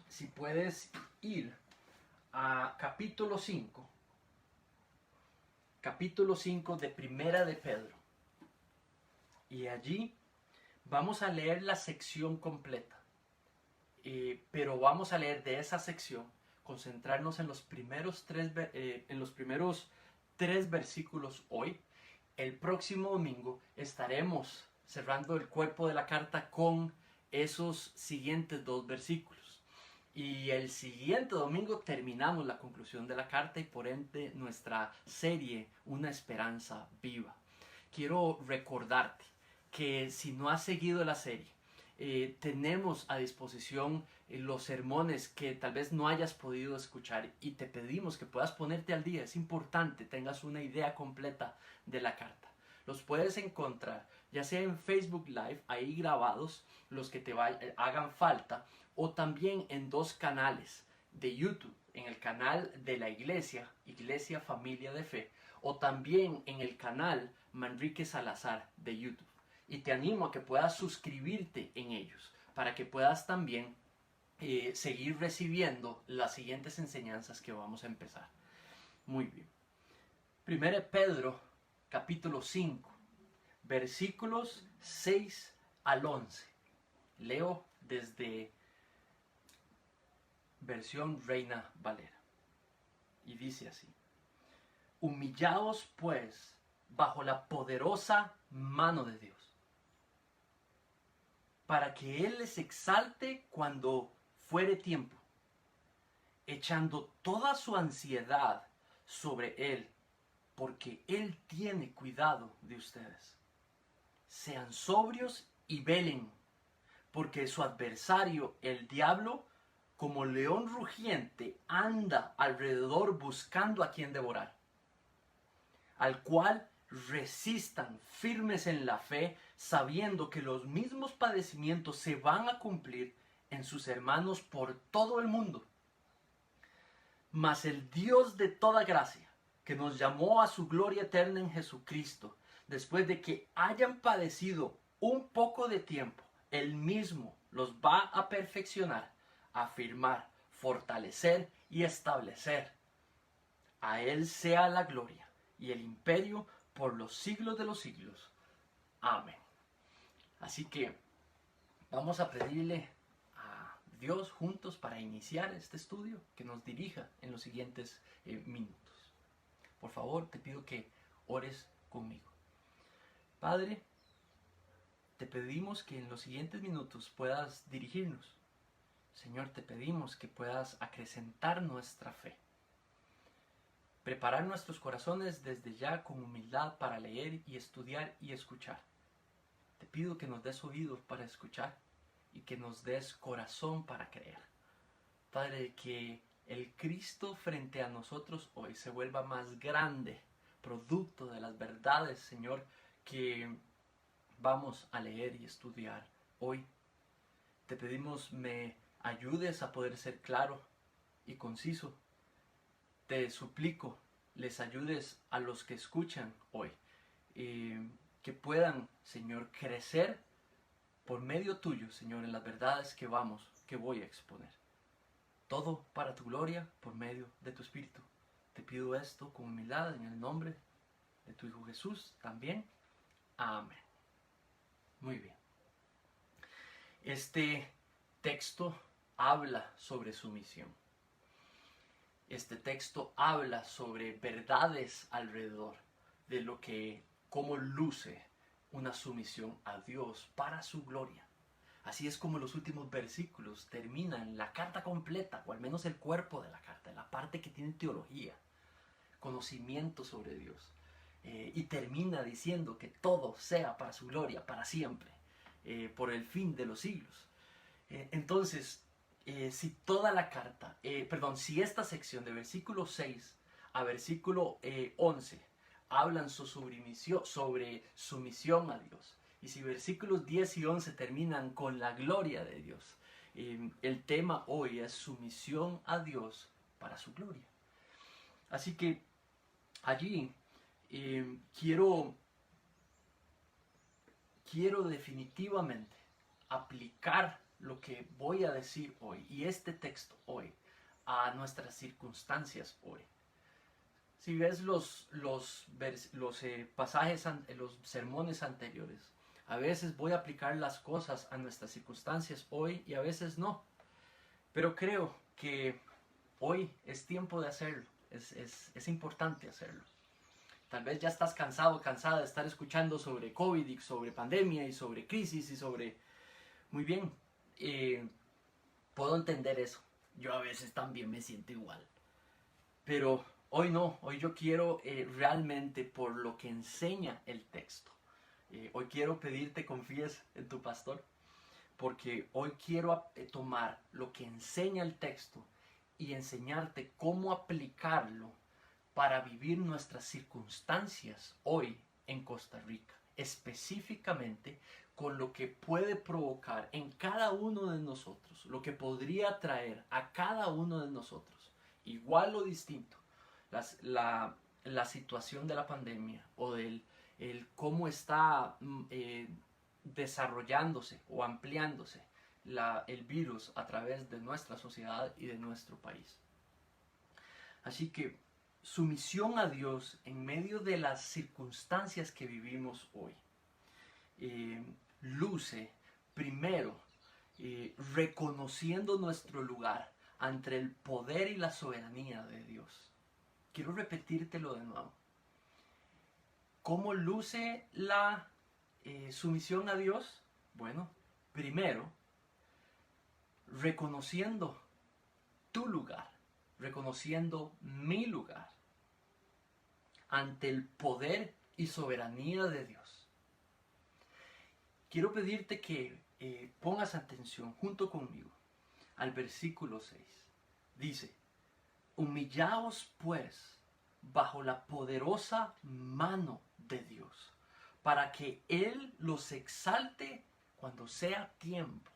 si puedes ir a capítulo 5 de Primera de Pedro. Y allí vamos a leer la sección completa. Pero vamos a leer de esa sección, concentrarnos en los primeros tres versículos hoy. El próximo domingo estaremos cerrando el cuerpo de la carta con esos siguientes dos versículos. Y el siguiente domingo terminamos la conclusión de la carta y por ende nuestra serie Una Esperanza Viva. Quiero recordarte que si no has seguido la serie, tenemos a disposición los sermones que tal vez no hayas podido escuchar y te pedimos que puedas ponerte al día. Es importante tengas una idea completa de la carta. Los puedes encontrar ya sea en Facebook Live, ahí grabados, los que te hagan falta, o también en dos canales de YouTube, en el canal de la Iglesia Familia de Fe, o también en el canal Manrique Salazar de YouTube. Y te animo a que puedas suscribirte en ellos para que puedas también seguir recibiendo las siguientes enseñanzas que vamos a empezar. Muy bien. 1 Pedro capítulo 5, versículos 6 al 11. Leo desde versión Reina Valera. Y dice así: Humillaos pues bajo la poderosa mano de Dios, para que Él les exalte cuando fuere tiempo, echando toda su ansiedad sobre Él, porque Él tiene cuidado de ustedes. Sean sobrios y velen, porque su adversario, el diablo, como león rugiente, anda alrededor buscando a quien devorar, al cual resistan firmes en la fe, sabiendo que los mismos padecimientos se van a cumplir en sus hermanos por todo el mundo. Mas el Dios de toda gracia, que nos llamó a su gloria eterna en Jesucristo, después de que hayan padecido un poco de tiempo, Él mismo los va a perfeccionar, afirmar, fortalecer y establecer. A Él sea la gloria y el imperio por los siglos de los siglos. Amén. Así que vamos a pedirle a Dios juntos para iniciar este estudio, que nos dirija en los siguientes minutos. Por favor, te pido que ores conmigo. Padre, te pedimos que en los siguientes minutos puedas dirigirnos. Señor, te pedimos que puedas acrecentar nuestra fe. Preparar nuestros corazones desde ya con humildad para leer y estudiar y escuchar. Te pido que nos des oídos para escuchar y que nos des corazón para creer. Padre, que el Cristo frente a nosotros hoy se vuelva más grande, producto de las verdades, Señor, que vamos a leer y estudiar hoy. Te pedimos me ayudes a poder ser claro y conciso. Te suplico, les ayudes a los que escuchan hoy, que puedan, Señor, crecer por medio tuyo, Señor, en las verdades que voy a exponer. Todo para tu gloria, por medio de tu Espíritu. Te pido esto con humildad en el nombre de tu Hijo Jesús también. Amén. Muy bien. Este texto habla sobre sumisión. Este texto habla sobre verdades alrededor de cómo luce una sumisión a Dios para su gloria. Así es como los últimos versículos terminan la carta completa, o al menos el cuerpo de la carta, la parte que tiene teología, conocimiento sobre Dios. Y termina diciendo que todo sea para su gloria, para siempre, por el fin de los siglos. Entonces, si esta sección de versículo 6 a versículo 11 hablan sobre sumisión a Dios, y si versículos 10 y 11 terminan con la gloria de Dios, el tema hoy es sumisión a Dios para su gloria. Así que allí quiero definitivamente aplicar lo que voy a decir hoy y este texto hoy a nuestras circunstancias hoy. Si ves los pasajes, los sermones anteriores, a veces voy a aplicar las cosas a nuestras circunstancias hoy y a veces no. Pero creo que hoy es tiempo de hacerlo, es importante hacerlo. Tal vez ya estás cansado, cansada de estar escuchando sobre COVID y sobre pandemia y sobre crisis y sobre... Muy bien, puedo entender eso. Yo a veces también me siento igual. Pero hoy no, hoy yo quiero realmente por lo que enseña el texto. Hoy quiero pedirte confíes en tu pastor, porque hoy quiero tomar lo que enseña el texto y enseñarte cómo aplicarlo para vivir nuestras circunstancias hoy en Costa Rica, específicamente con lo que puede provocar en cada uno de nosotros, lo que podría traer a cada uno de nosotros, igual o distinto, la situación de la pandemia o del cómo está desarrollándose o ampliándose el virus a través de nuestra sociedad y de nuestro país. Así que sumisión a Dios en medio de las circunstancias que vivimos hoy luce primero reconociendo nuestro lugar ante el poder y la soberanía de Dios. Quiero repetírtelo de nuevo. ¿Cómo luce la sumisión a Dios? Bueno, primero, reconociendo tu lugar, reconociendo mi lugar ante el poder y soberanía de Dios. Quiero pedirte que pongas atención junto conmigo al versículo 6. Dice, humillaos pues bajo la poderosa mano de Dios, para que Él los exalte cuando sea tiempo.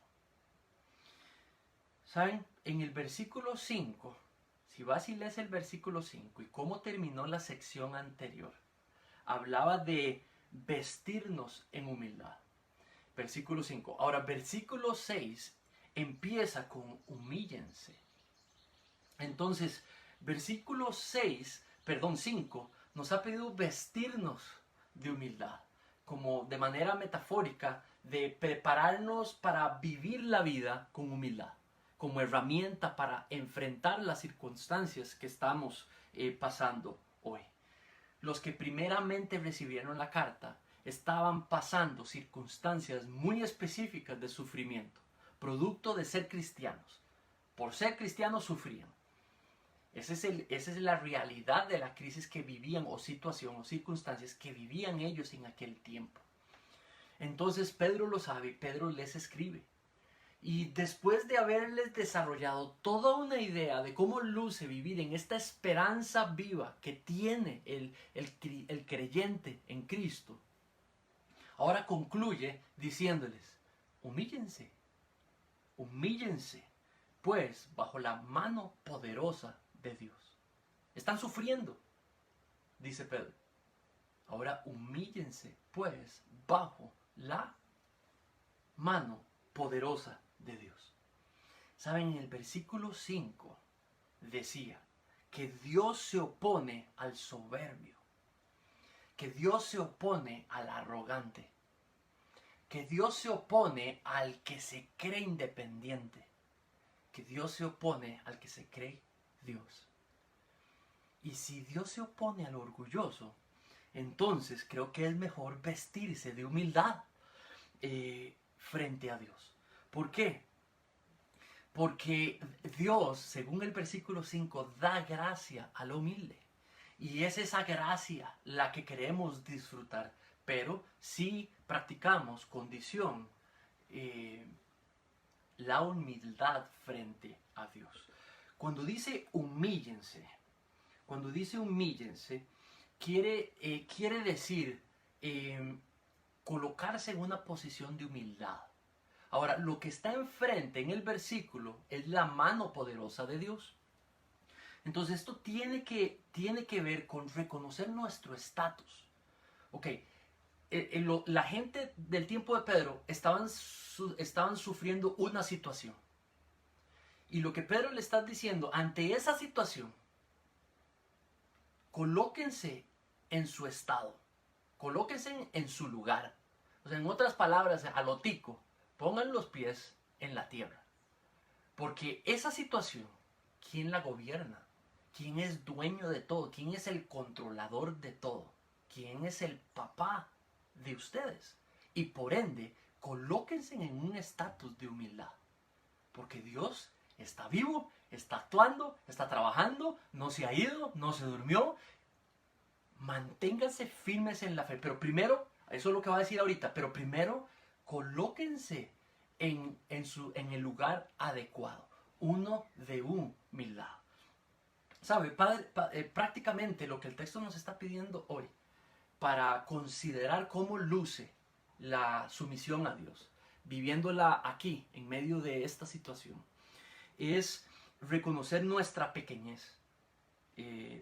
¿Saben? En el versículo 5, si vas y lees el versículo 5 y cómo terminó la sección anterior, hablaba de vestirnos en humildad. Versículo 5. Ahora, versículo 6 empieza con humíllense. Entonces, versículo 5 nos ha pedido vestirnos de humildad, como de manera metafórica, de prepararnos para vivir la vida con humildad, como herramienta para enfrentar las circunstancias que estamos pasando hoy. Los que primeramente recibieron la carta estaban pasando circunstancias muy específicas de sufrimiento, producto de ser cristianos. Por ser cristianos sufrían. Esa es la realidad de la crisis que vivían, o situación, o circunstancias que vivían ellos en aquel tiempo. Entonces Pedro lo sabe, Pedro les escribe. Y después de haberles desarrollado toda una idea de cómo luce vivir en esta esperanza viva que tiene el creyente en Cristo, ahora concluye diciéndoles, humíllense, humíllense, pues bajo la mano poderosa de Dios. Están sufriendo, dice Pedro. Ahora humíllense, pues bajo la mano poderosa de Dios. Saben, en el versículo 5 decía que Dios se opone al soberbio, que Dios se opone al arrogante, que Dios se opone al que se cree independiente, que Dios se opone al que se cree Dios. Y si Dios se opone al orgulloso, entonces creo que es mejor vestirse de humildad frente a Dios. ¿Por qué? Porque Dios, según el versículo 5, da gracia al humilde. Y es esa gracia la que queremos disfrutar. Pero si practicamos condición la humildad frente a Dios. Cuando dice humíllense, quiere decir colocarse en una posición de humildad. Ahora, lo que está enfrente en el versículo es la mano poderosa de Dios. Entonces esto tiene que ver con reconocer nuestro estatus. Ok, la gente del tiempo de Pedro estaban sufriendo una situación. Y lo que Pedro le está diciendo, ante esa situación, colóquense en su estado, colóquense en su lugar. O sea, en otras palabras, a lo tico, pongan los pies en la tierra. Porque esa situación, ¿quién la gobierna? ¿Quién es dueño de todo? ¿Quién es el controlador de todo? ¿Quién es el papá de ustedes? Y por ende, colóquense en un estatus de humildad. Porque Dios está vivo, está actuando, está trabajando, no se ha ido, no se durmió. Manténganse firmes en la fe. Pero primero, eso es lo que va a decir ahorita, pero primero colóquense en el lugar adecuado. Uno de humildad. ¿Sabe? Prácticamente lo que el texto nos está pidiendo hoy para considerar cómo luce la sumisión a Dios, viviéndola aquí, en medio de esta situación, es reconocer nuestra pequeñez,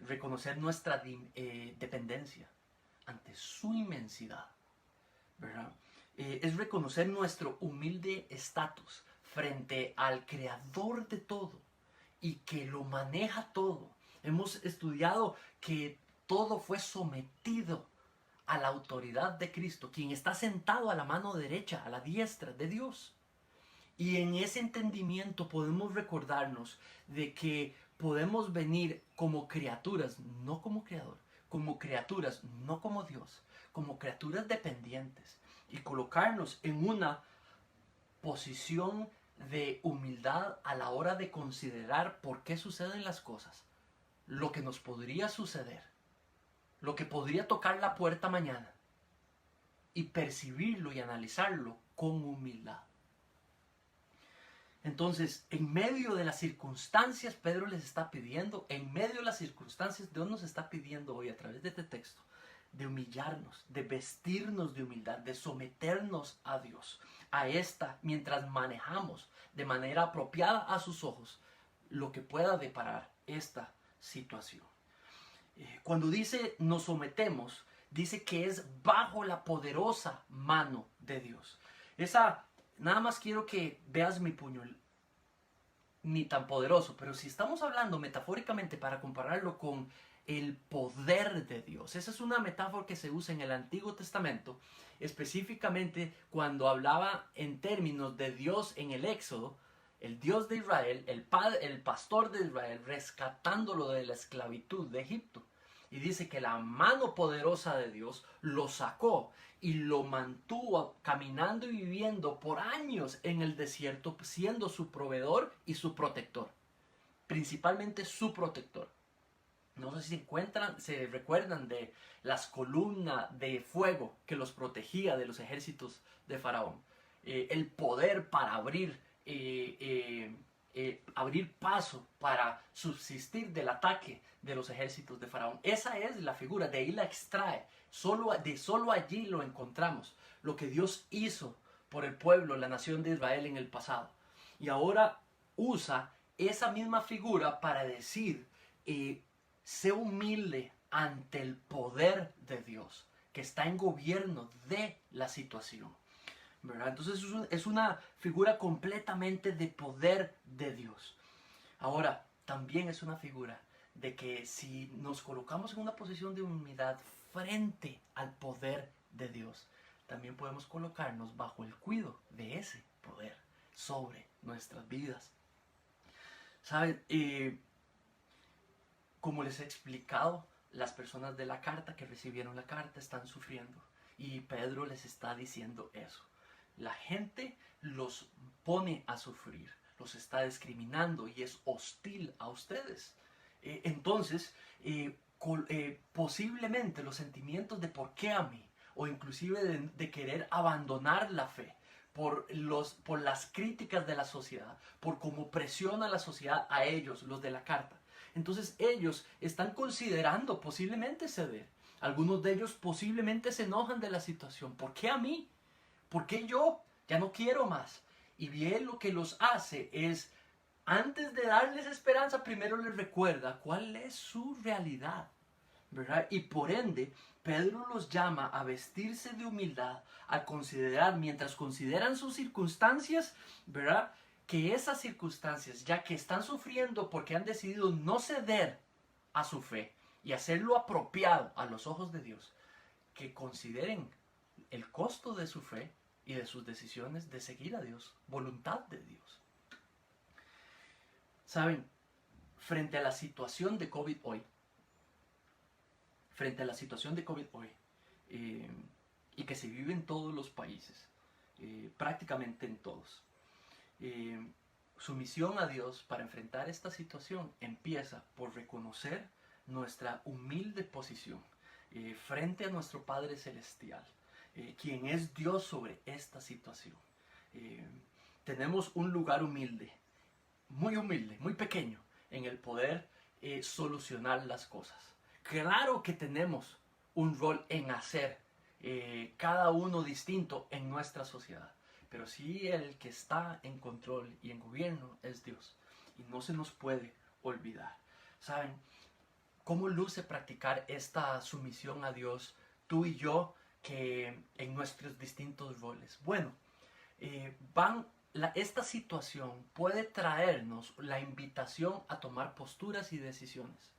reconocer nuestra dependencia ante su inmensidad, ¿verdad? Es reconocer nuestro humilde estatus frente al creador de todo y que lo maneja todo. Hemos estudiado que todo fue sometido a la autoridad de Cristo, quien está sentado a la mano derecha, a la diestra de Dios. Y en ese entendimiento podemos recordarnos de que podemos venir como criaturas, no como creador, como criaturas, no como Dios, como criaturas dependientes y colocarnos en una posición de humildad a la hora de considerar por qué suceden las cosas, lo que nos podría suceder, lo que podría tocar la puerta mañana y percibirlo y analizarlo con humildad. Entonces, en medio de las circunstancias, Pedro les está pidiendo, en medio de las circunstancias, Dios nos está pidiendo hoy a través de este texto, de humillarnos, de vestirnos de humildad, de someternos a Dios, a esta, mientras manejamos de manera apropiada a sus ojos lo que pueda deparar esta situación. Cuando dice nos sometemos, dice que es bajo la poderosa mano de Dios. Nada más quiero que veas mi puño, ni tan poderoso, pero si estamos hablando metafóricamente para compararlo con el poder de Dios, esa es una metáfora que se usa en el Antiguo Testamento, específicamente cuando hablaba en términos de Dios en el Éxodo, el Dios de Israel, el pastor de Israel, rescatándolo de la esclavitud de Egipto. Y dice que la mano poderosa de Dios lo sacó y lo mantuvo caminando y viviendo por años en el desierto, siendo su proveedor y su protector. Principalmente su protector. No sé si se recuerdan de las columnas de fuego que los protegía de los ejércitos de Faraón. El poder para abrir paso para subsistir del ataque de los ejércitos de Faraón. Esa es la figura, de ahí la extrae. Solo allí lo encontramos, lo que Dios hizo por el pueblo, la nación de Israel en el pasado. Y ahora usa esa misma figura para decir, sé humilde ante el poder de Dios, que está en gobierno de la situación, ¿verdad? Entonces es una figura completamente de poder de Dios. Ahora, también es una figura de que si nos colocamos en una posición de humildad frente al poder de Dios, también podemos colocarnos bajo el cuidado de ese poder sobre nuestras vidas. ¿Saben? Como les he explicado, las personas de la carta que recibieron la carta están sufriendo. Y Pedro les está diciendo eso. La gente los pone a sufrir, los está discriminando y es hostil a ustedes. Entonces, posiblemente los sentimientos de por qué a mí, o inclusive de querer abandonar la fe, por las críticas de la sociedad, por cómo presiona la sociedad a ellos, los de la carta. Entonces ellos están considerando posiblemente ceder. Algunos de ellos posiblemente se enojan de la situación. ¿Por qué a mí? ¿Por qué yo? Ya no quiero más. Y bien, lo que los hace es, antes de darles esperanza, primero les recuerda cuál es su realidad. ¿verdad? Y por ende, Pedro los llama a vestirse de humildad, a considerar, mientras consideran sus circunstancias, ¿verdad? Que esas circunstancias, ya que están sufriendo porque han decidido no ceder a su fe y hacerlo apropiado a los ojos de Dios, que consideren el costo de su fe y de sus decisiones de seguir a Dios, voluntad de Dios. Saben, frente a la situación de COVID hoy, y que se vive en todos los países, prácticamente en todos, su misión a Dios para enfrentar esta situación empieza por reconocer nuestra humilde posición frente a nuestro Padre Celestial, quien es Dios sobre esta situación. Tenemos un lugar humilde, muy pequeño, en el poder solucionar las cosas. Claro que tenemos un rol en hacer, cada uno distinto en nuestra sociedad, pero sí el que está en control y en gobierno es Dios, y no se nos puede olvidar. ¿Saben cómo luce practicar esta sumisión a Dios, tú y yo, que en nuestros distintos roles? Bueno, esta situación puede traernos la invitación a tomar posturas y decisiones.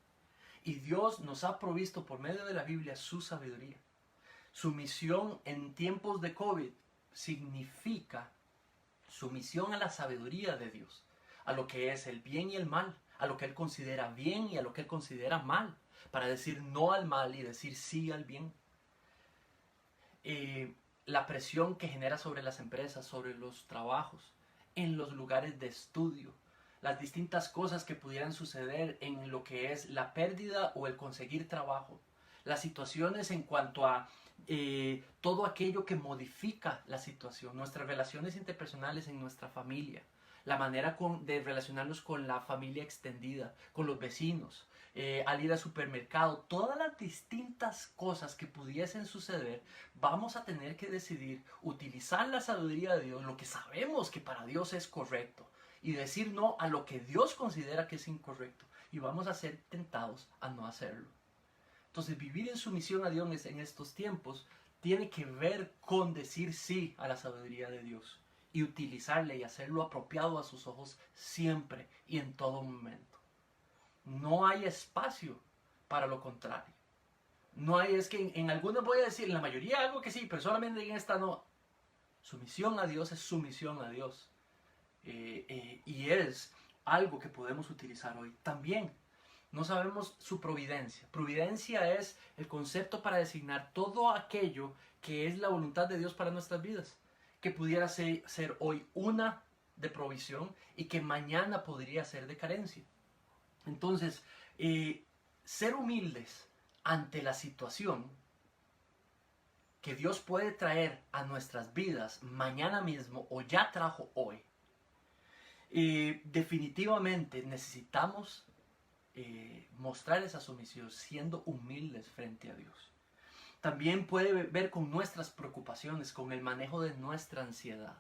Y Dios nos ha provisto por medio de la Biblia su sabiduría. Sumisión en tiempos de COVID significa sumisión a la sabiduría de Dios, a lo que es el bien y el mal, a lo que Él considera bien y a lo que Él considera mal, para decir no al mal y decir sí al bien. La presión que genera sobre las empresas, sobre los trabajos, en los lugares de estudio, las distintas cosas que pudieran suceder en lo que es la pérdida o el conseguir trabajo, las situaciones en cuanto a todo aquello que modifica la situación, nuestras relaciones interpersonales en nuestra familia, la manera de relacionarnos con la familia extendida, con los vecinos, al ir al supermercado, todas las distintas cosas que pudiesen suceder, vamos a tener que decidir utilizar la sabiduría de Dios, lo que sabemos que para Dios es correcto, y decir no a lo que Dios considera que es incorrecto, y vamos a ser tentados a no hacerlo. Entonces, vivir en sumisión a Dios en estos tiempos tiene que ver con decir sí a la sabiduría de Dios y utilizarle y hacerlo apropiado a sus ojos siempre y en todo momento. No hay espacio para lo contrario. No hay, es que en algunas voy a decir, en la mayoría algo que sí, pero solamente en esta no. Sumisión a Dios es sumisión a Dios. Y es algo que podemos utilizar hoy. También no sabemos su providencia. Providencia es el concepto para designar todo aquello que es la voluntad de Dios para nuestras vidas, que pudiera ser hoy una de provisión y que mañana podría ser de carencia. Entonces, ser humildes ante la situación que Dios puede traer a nuestras vidas mañana mismo o ya trajo hoy, definitivamente necesitamos mostrar esa sumisión siendo humildes frente a Dios. También puede ver con nuestras preocupaciones, con el manejo de nuestra ansiedad.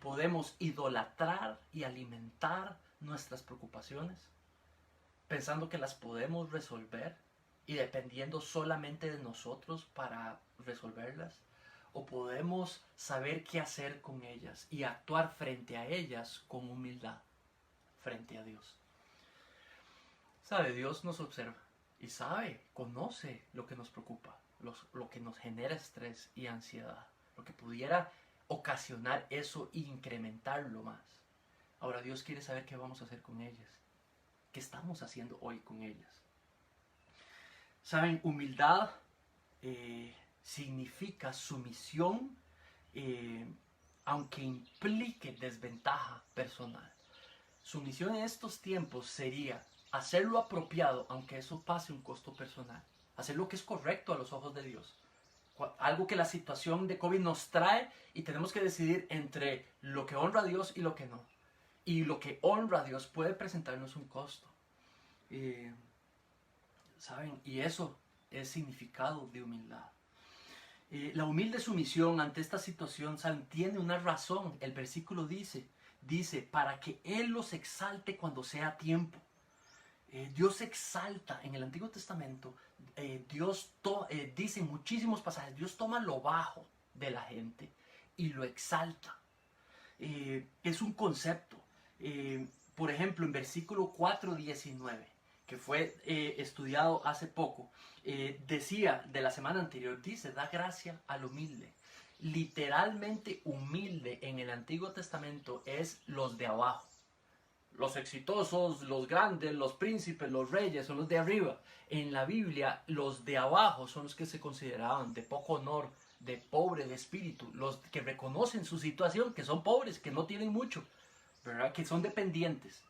Podemos idolatrar y alimentar nuestras preocupaciones pensando que las podemos resolver y dependiendo solamente de nosotros para resolverlas, o podemos saber qué hacer con ellas y actuar frente a ellas con humildad frente a Dios. Sabe, Dios nos observa y conoce lo que nos preocupa, lo que nos genera estrés y ansiedad, lo que pudiera ocasionar eso e incrementarlo más. Ahora Dios quiere saber qué vamos a hacer con ellas, qué estamos haciendo hoy con ellas. Saben, humildad significa sumisión, aunque implique desventaja personal. Sumisión en estos tiempos sería hacer lo apropiado, aunque eso pase un costo personal. Hacer lo que es correcto a los ojos de Dios. Algo que la situación de COVID nos trae y tenemos que decidir entre lo que honra a Dios y lo que no. Y lo que honra a Dios puede presentarnos un costo. ¿Saben? Y eso es significado de humildad. La humilde sumisión ante esta situación, ¿saben? Tiene una razón. El versículo dice, para que Él los exalte cuando sea tiempo. Dios exalta en el Antiguo Testamento, dice en muchísimos pasajes, Dios toma lo bajo de la gente y lo exalta. Es un concepto. Por ejemplo, en versículo 4:19, que fue estudiado hace poco, decía de la semana anterior, dice, da gracia al humilde. Literalmente humilde en el Antiguo Testamento es los de abajo. Los exitosos, los grandes, los príncipes, los reyes son los de arriba. En la Biblia, los de abajo son los que se consideraban de poco honor, de pobre de espíritu, los que reconocen su situación, que son pobres, que no tienen mucho, ¿verdad? Que son dependientes.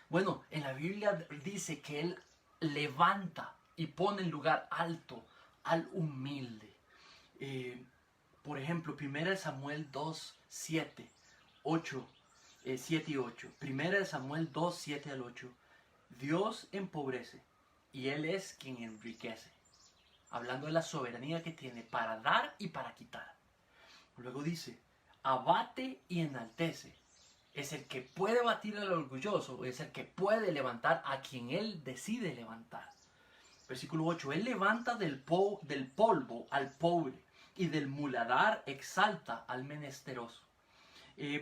Bueno, en la Biblia dice que Él levanta y pone en lugar alto al humilde. Por ejemplo, 1 Samuel 2, 7, 8. 7 y 8. 1 Samuel 2, 7 al 8. Dios empobrece y Él es quien enriquece. Hablando de la soberanía que tiene para dar y para quitar. Luego dice, abate y enaltece. Es el que puede batir al orgulloso, es el que puede levantar a quien Él decide levantar. Versículo 8. Él levanta del polvo al pobre y del muladar exalta al menesteroso.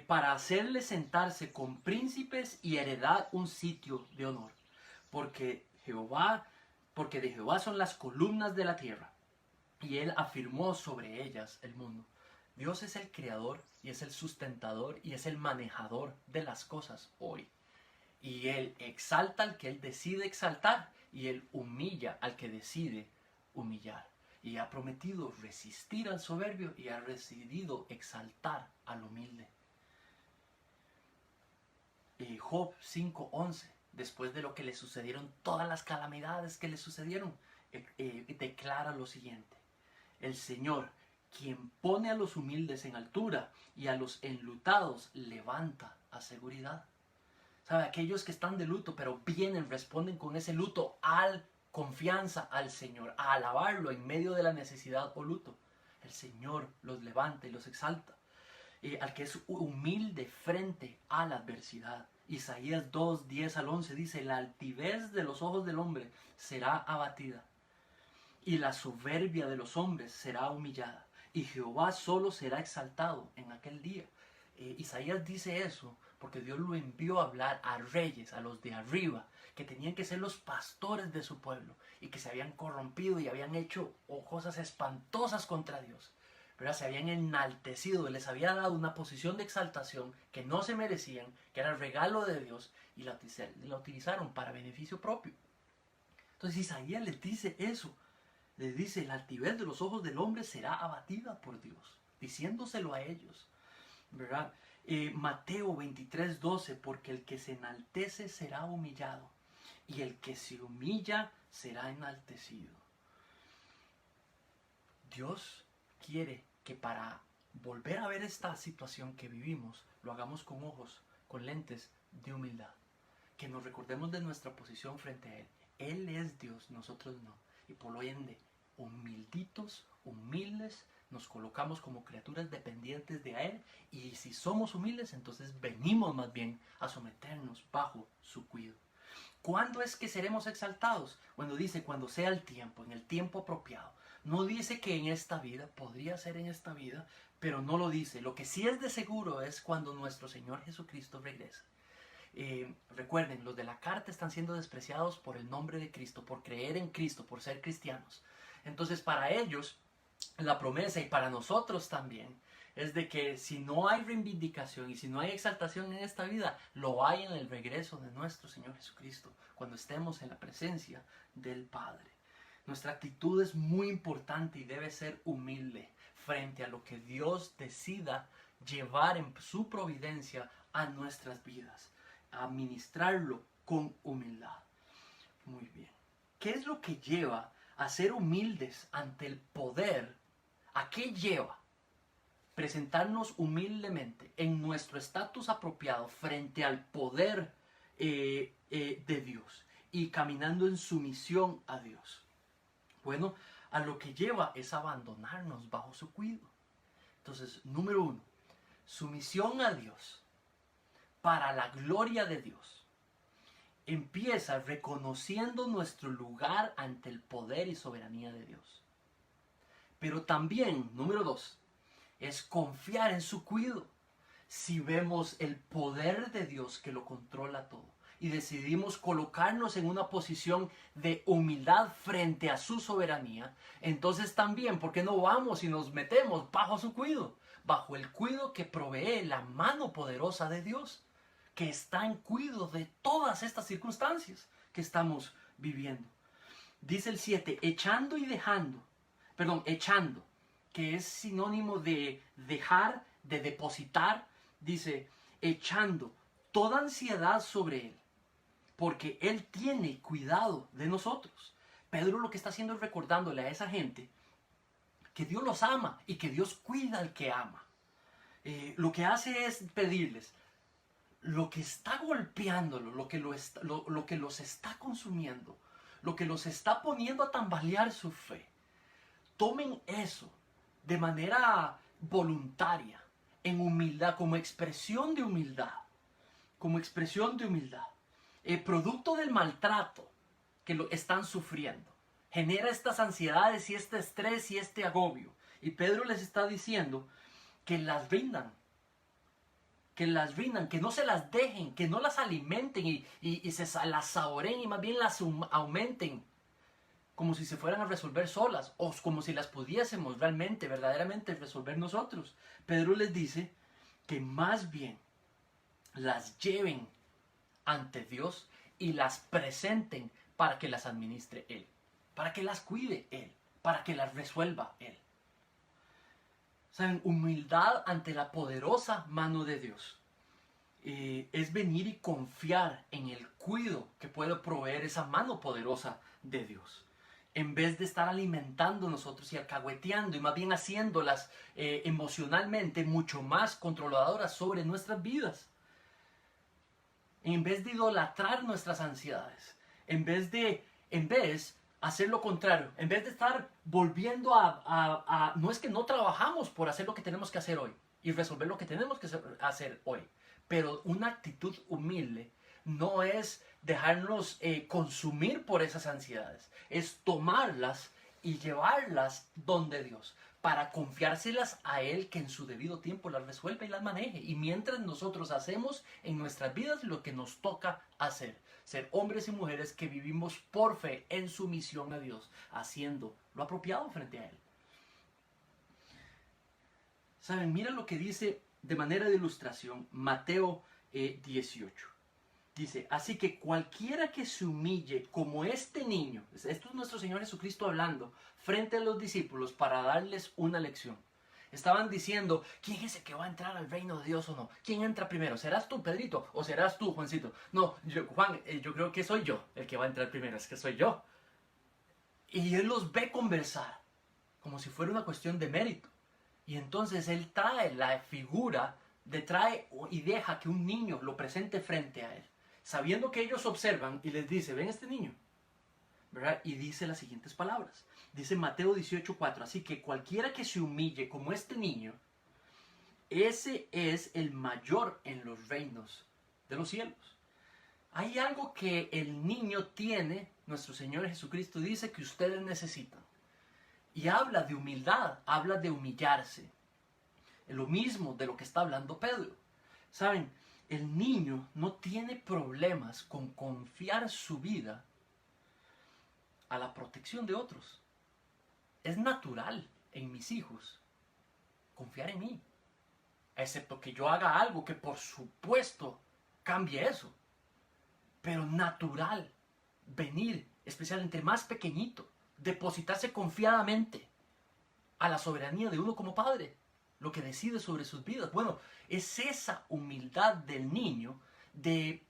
Para hacerle sentarse con príncipes y heredar un sitio de honor. Porque de Jehová son las columnas de la tierra, y Él afirmó sobre ellas el mundo. Dios es el creador, y es el sustentador, y es el manejador de las cosas hoy. Y Él exalta al que Él decide exaltar, y Él humilla al que decide humillar. Y ha prometido resistir al soberbio, y ha decidido exaltar al humilde. Job 5:11, después de lo que le sucedieron, todas las calamidades que le sucedieron, declara lo siguiente: el Señor, quien pone a los humildes en altura y a los enlutados levanta a seguridad. ¿Sabe? Aquellos que están de luto, pero vienen, responden con ese luto al confianza al Señor, a alabarlo en medio de la necesidad o luto. El Señor los levanta y los exalta. Al que es humilde frente a la adversidad. Isaías 2, 10 al 11 dice, la altivez de los ojos del hombre será abatida, y la soberbia de los hombres será humillada, y Jehová solo será exaltado en aquel día. Isaías dice eso porque Dios lo envió a hablar a reyes, a los de arriba, que tenían que ser los pastores de su pueblo, y que se habían corrompido y habían hecho cosas espantosas contra Dios. ¿Verdad? Se habían enaltecido, les había dado una posición de exaltación que no se merecían, que era el regalo de Dios, y la utilizaron para beneficio propio. Entonces Isaías les dice eso, les dice, la altivez de los ojos del hombre será abatida por Dios, diciéndoselo a ellos, ¿verdad? Mateo 23:12, porque el que se enaltece será humillado, y el que se humilla será enaltecido. Dios quiere que para volver a ver esta situación que vivimos, lo hagamos con ojos, con lentes de humildad. Que nos recordemos de nuestra posición frente a Él. Él es Dios, nosotros no. Y por lo ende, humilditos, humildes, nos colocamos como criaturas dependientes de Él. Y si somos humildes, entonces venimos más bien a someternos bajo su cuidado. ¿Cuándo es que seremos exaltados? Cuando dice, cuando sea el tiempo, en el tiempo apropiado. No dice que en esta vida, podría ser en esta vida, pero no lo dice. Lo que sí es de seguro es cuando nuestro Señor Jesucristo regrese. Recuerden, los de la carta están siendo despreciados por el nombre de Cristo, por creer en Cristo, por ser cristianos. Entonces para ellos, la promesa, y para nosotros también, es de que si no hay reivindicación y si no hay exaltación en esta vida, lo hay en el regreso de nuestro Señor Jesucristo, cuando estemos en la presencia del Padre. Nuestra actitud es muy importante y debe ser humilde frente a lo que Dios decida llevar en su providencia a nuestras vidas. Administrarlo con humildad. Muy bien. ¿Qué es lo que lleva a ser humildes ante el poder? ¿A qué lleva presentarnos humildemente en nuestro estatus apropiado frente al poder de Dios y caminando en sumisión a Dios? Bueno, a lo que lleva es abandonarnos bajo su cuidado. Entonces, número 1, sumisión a Dios para la gloria de Dios empieza reconociendo nuestro lugar ante el poder y soberanía de Dios. Pero también, número 2, es confiar en su cuidado. Si vemos el poder de Dios que lo controla todo y decidimos colocarnos en una posición de humildad frente a su soberanía, entonces también, ¿por qué no vamos y nos metemos bajo su cuidado? Bajo el cuidado que provee la mano poderosa de Dios, que está en cuidado de todas estas circunstancias que estamos viviendo. Dice el 7, echando, que es sinónimo de dejar, de depositar. Dice, echando toda ansiedad sobre Él, porque Él tiene cuidado de nosotros. Pedro lo que está haciendo es recordándole a esa gente que Dios los ama y que Dios cuida al que ama. Lo que hace es pedirles, lo que está golpeándolo, lo que los está consumiendo, lo que los está poniendo a tambalear su fe, tomen eso de manera voluntaria, en humildad, como expresión de humildad, producto del maltrato que lo están sufriendo. Genera estas ansiedades y este estrés y este agobio. Y Pedro les está diciendo que las rindan, que no se las dejen, que no las alimenten y se las saboreen y más bien las aumenten, como si se fueran a resolver solas o como si las pudiésemos realmente, verdaderamente resolver nosotros. Pedro les dice que más bien las lleven ante Dios y las presenten para que las administre Él, para que las cuide Él, para que las resuelva Él. ¿Saben? Humildad ante la poderosa mano de Dios. Es venir y confiar en el cuidado que puede proveer esa mano poderosa de Dios. En vez de estar alimentando nosotros y alcahueteando y más bien haciéndolas emocionalmente mucho más controladoras sobre nuestras vidas. En vez de idolatrar nuestras ansiedades. En vez hacer lo contrario. En vez de estar volviendo no es que no trabajamos por hacer lo que tenemos que hacer hoy y resolver lo que tenemos que hacer hoy. Pero una actitud humilde no es dejarnos consumir por esas ansiedades. Es tomarlas y llevarlas donde Dios, para confiárselas a Él, que en su debido tiempo las resuelva y las maneje. Y mientras nosotros hacemos en nuestras vidas lo que nos toca hacer. Ser hombres y mujeres que vivimos por fe en sumisión a Dios, haciendo lo apropiado frente a Él. ¿Saben? Mira lo que dice de manera de ilustración Mateo 18. Dice, así que cualquiera que se humille como este niño, esto es nuestro Señor Jesucristo hablando frente a los discípulos para darles una lección. Estaban diciendo, ¿quién es el que va a entrar al reino de Dios o no? ¿Quién entra primero? ¿Serás tú, Pedrito? ¿O serás tú, Juancito? No, Juan, yo creo que soy yo el que va a entrar primero, es que soy yo. Y Él los ve conversar como si fuera una cuestión de mérito. Y entonces Él trae la figura, trae y deja que un niño lo presente frente a Él, sabiendo que ellos observan y les dice, ven este niño, ¿verdad? Y dice las siguientes palabras. Dice Mateo 18:4, así que cualquiera que se humille como este niño, ese es el mayor en los reinos de los cielos. Hay algo que el niño tiene, nuestro Señor Jesucristo dice que ustedes necesitan. Y habla de humildad, habla de humillarse. Es lo mismo de lo que está hablando Pedro. ¿Saben? El niño no tiene problemas con confiar su vida a la protección de otros. Es natural en mis hijos confiar en mí. Excepto que yo haga algo que por supuesto cambie eso. Pero natural venir, especialmente más pequeñito, depositarse confiadamente a la soberanía de uno como padre, lo que decide sobre sus vidas. Bueno, es esa humildad del niño de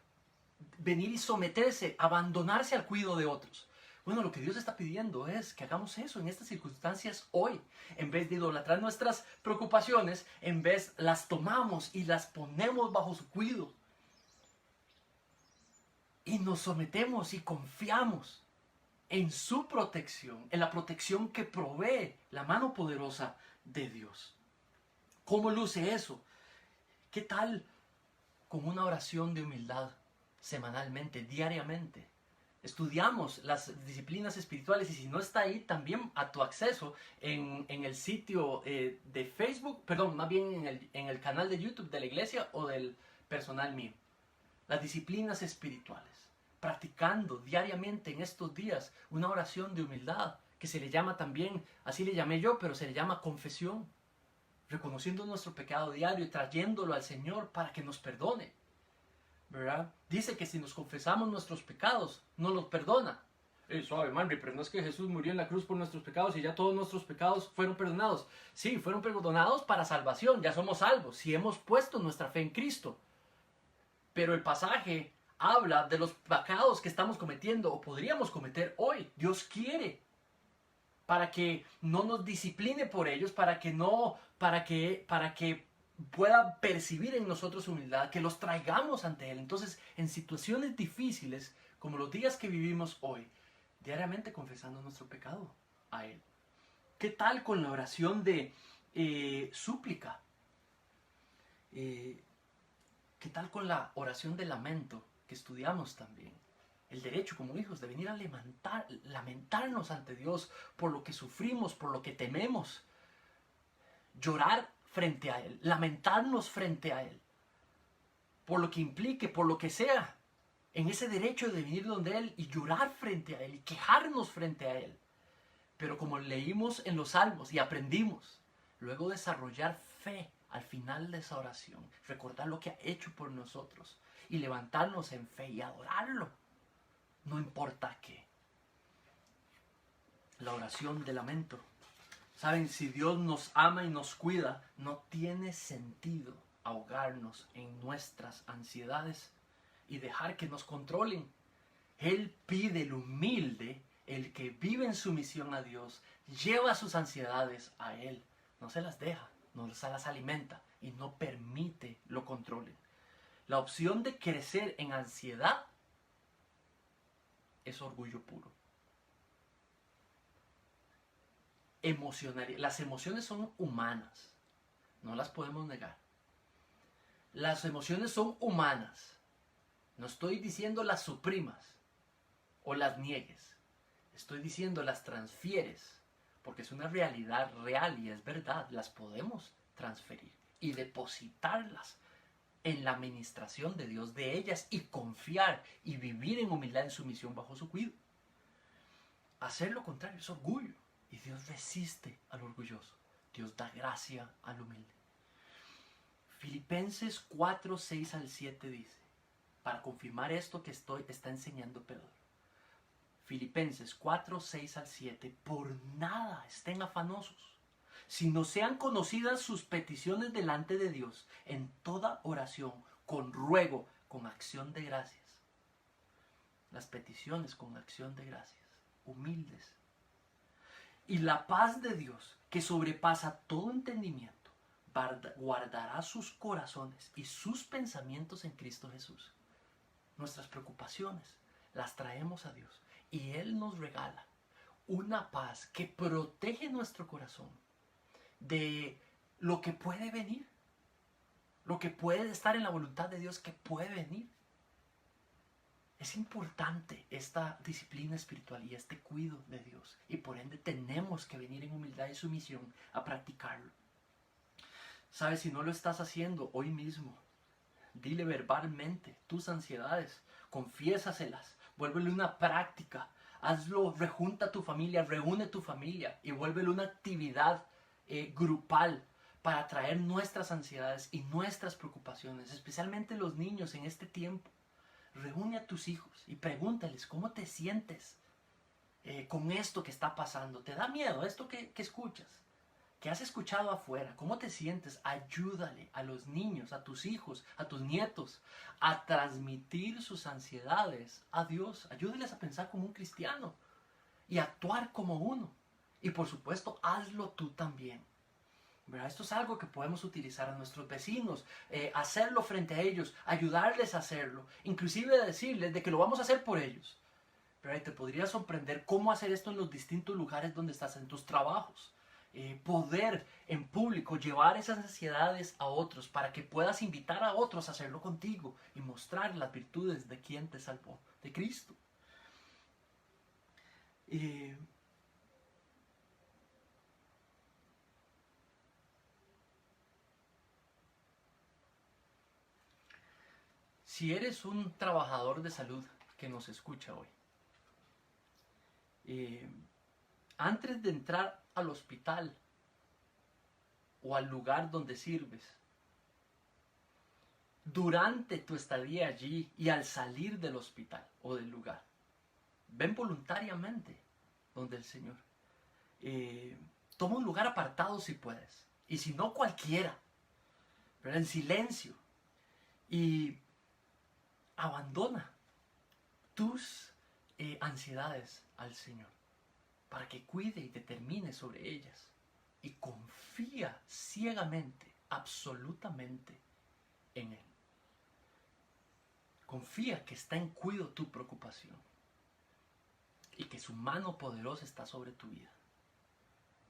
venir y someterse, abandonarse al cuidado de otros. Bueno, lo que Dios está pidiendo es que hagamos eso en estas circunstancias hoy. En vez de idolatrar nuestras preocupaciones, en vez las tomamos y las ponemos bajo su cuidado. Y nos sometemos y confiamos en su protección, en la protección que provee la mano poderosa de Dios. ¿Cómo luce eso? ¿Qué tal con una oración de humildad semanalmente, diariamente. Estudiamos las disciplinas espirituales y si no está ahí, también a tu acceso en el sitio de Facebook, perdón, más bien en el canal de YouTube de la iglesia o del personal mío. Las disciplinas espirituales, practicando diariamente en estos días una oración de humildad, que se le llama también, así le llamé yo, pero se le llama confesión, reconociendo nuestro pecado diario y trayéndolo al Señor para que nos perdone. ¿Verdad? Dice que si nos confesamos nuestros pecados, nos los perdona. Suave, Manri, pero no es que Jesús murió en la cruz por nuestros pecados y ya todos nuestros pecados fueron perdonados. Sí, fueron perdonados para salvación, ya somos salvos, si hemos puesto nuestra fe en Cristo. Pero el pasaje habla de los pecados que estamos cometiendo o podríamos cometer hoy. Dios quiere para que no nos discipline por ellos, para que pueda percibir en nosotros humildad, que los traigamos ante Él. Entonces, en situaciones difíciles, como los días que vivimos hoy, diariamente confesando nuestro pecado a Él. ¿Qué tal con la oración de súplica? ¿Qué tal con la oración de lamento que estudiamos también? El derecho como hijos de venir a lamentarnos ante Dios por lo que sufrimos, por lo que tememos. Llorar frente a Él, lamentarnos frente a Él, por lo que implique, por lo que sea, en ese derecho de venir donde Él y llorar frente a Él y quejarnos frente a Él. Pero como leímos en los Salmos y aprendimos, luego desarrollar fe al final de esa oración, recordar lo que ha hecho por nosotros y levantarnos en fe y adorarlo, no importa qué. La oración de lamento. Saben, si Dios nos ama y nos cuida, no tiene sentido ahogarnos en nuestras ansiedades y dejar que nos controlen. Él pide el humilde, el que vive en sumisión a Dios, lleva sus ansiedades a Él, no se las deja, no se las alimenta y no permite lo controlen. La opción de crecer en ansiedad es orgullo puro. Las emociones son humanas, no las podemos negar. Las emociones son humanas, no estoy diciendo las suprimas o las niegues, estoy diciendo las transfieres, porque es una realidad real y es verdad, las podemos transferir y depositarlas en la administración de Dios de ellas y confiar y vivir en humildad en sumisión bajo su cuidado. Hacer lo contrario es orgullo. Y Dios resiste al orgulloso. Dios da gracia al humilde. Filipenses 4, 6 al 7 dice, para confirmar esto que está enseñando Pedro. Filipenses 4, 6 al 7, por nada estén afanosos, sino sean conocidas sus peticiones delante de Dios en toda oración, con ruego, con acción de gracias. Las peticiones con acción de gracias, humildes. Y la paz de Dios, que sobrepasa todo entendimiento, guardará sus corazones y sus pensamientos en Cristo Jesús. Nuestras preocupaciones las traemos a Dios y Él nos regala una paz que protege nuestro corazón de lo que puede venir, lo que puede estar en la voluntad de Dios que puede venir. Es importante esta disciplina espiritual y este cuidado de Dios. Y por ende tenemos que venir en humildad y sumisión a practicarlo. ¿Sabes? Si no lo estás haciendo hoy mismo, dile verbalmente tus ansiedades, confiésaselas, vuélvele una práctica. Hazlo, rejunta a tu familia, reúne tu familia y vuélvele una actividad grupal para traer nuestras ansiedades y nuestras preocupaciones, especialmente los niños en este tiempo. Reúne a tus hijos y pregúntales cómo te sientes con esto que está pasando. ¿Te da miedo esto que escuchas? ¿Qué has escuchado afuera? ¿Cómo te sientes? Ayúdale a los niños, a tus hijos, a tus nietos a transmitir sus ansiedades a Dios. Ayúdales a pensar como un cristiano y actuar como uno. Y por supuesto, hazlo tú también. ¿Verdad? Esto es algo que podemos utilizar a nuestros vecinos, hacerlo frente a ellos, ayudarles a hacerlo, inclusive decirles de que lo vamos a hacer por ellos. ¿Verdad? Y te podría sorprender cómo hacer esto en los distintos lugares donde estás, en tus trabajos, poder en público llevar esas ansiedades a otros para que puedas invitar a otros a hacerlo contigo y mostrar las virtudes de quien te salvó, de Cristo. Si eres un trabajador de salud que nos escucha hoy, antes de entrar al hospital o al lugar donde sirves, durante tu estadía allí y al salir del hospital o del lugar, ven voluntariamente donde el Señor. Toma un lugar apartado si puedes, y si no cualquiera, pero en silencio, y abandona tus ansiedades al Señor para que cuide y determine sobre ellas, y confía ciegamente, absolutamente en Él. Confía que está en cuidado tu preocupación y que su mano poderosa está sobre tu vida.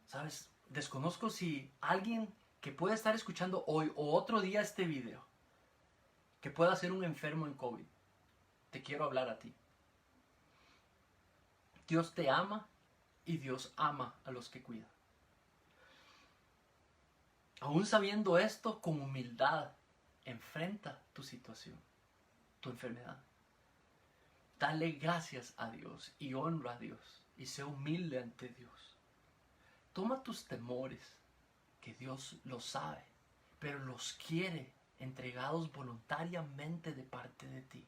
¿Sabes? Desconozco si alguien que pueda estar escuchando hoy o otro día este video, que pueda ser un enfermo en COVID, te quiero hablar a ti. Dios te ama y Dios ama a los que cuidan. Aún sabiendo esto, con humildad, enfrenta tu situación, tu enfermedad. Dale gracias a Dios y honra a Dios y sé humilde ante Dios. Toma tus temores, que Dios los sabe, pero los quiere entregados voluntariamente de parte de ti.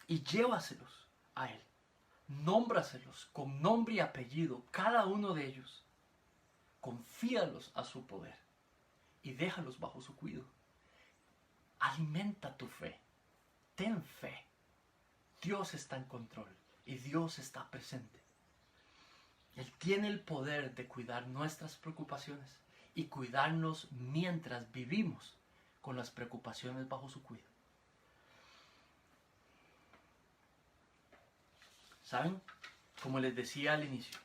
Y llévaselos a Él. Nómbraselos con nombre y apellido, cada uno de ellos. Confíalos a su poder y déjalos bajo su cuidado. Alimenta tu fe. Ten fe. Dios está en control y Dios está presente. Él tiene el poder de cuidar nuestras preocupaciones y cuidarnos mientras vivimos con las preocupaciones bajo su cuidado. ¿Saben? Como les decía al inicio,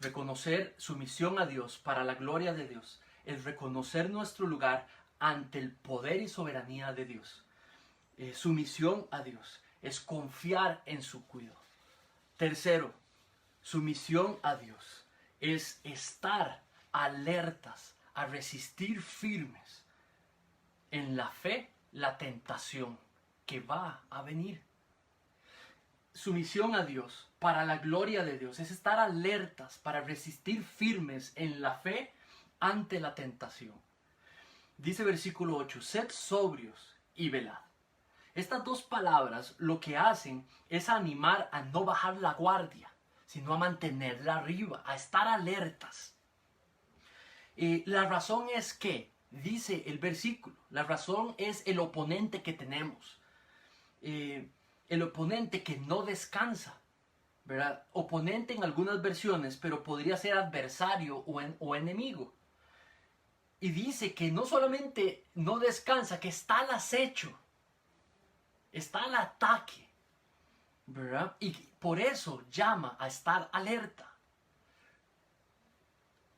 reconocer sumisión a Dios para la gloria de Dios es reconocer nuestro lugar ante el poder y soberanía de Dios. Sumisión a Dios es confiar en su cuidado. Tercero, sumisión a Dios es estar alertas a resistir firmes en la fe la tentación que va a venir. Sumisión a Dios para la gloria de Dios es estar alertas para resistir firmes en la fe ante la tentación. Dice versículo 8, sed sobrios y velad. Estas dos palabras lo que hacen es animar a no bajar la guardia, sino a mantenerla arriba, a estar alertas. La razón es que, dice el versículo, la razón es el oponente que tenemos. El oponente que no descansa, ¿verdad? Oponente en algunas versiones, pero podría ser adversario o enemigo. Y dice que no solamente no descansa, que está al acecho, está al ataque, ¿verdad? Y por eso llama a estar alerta.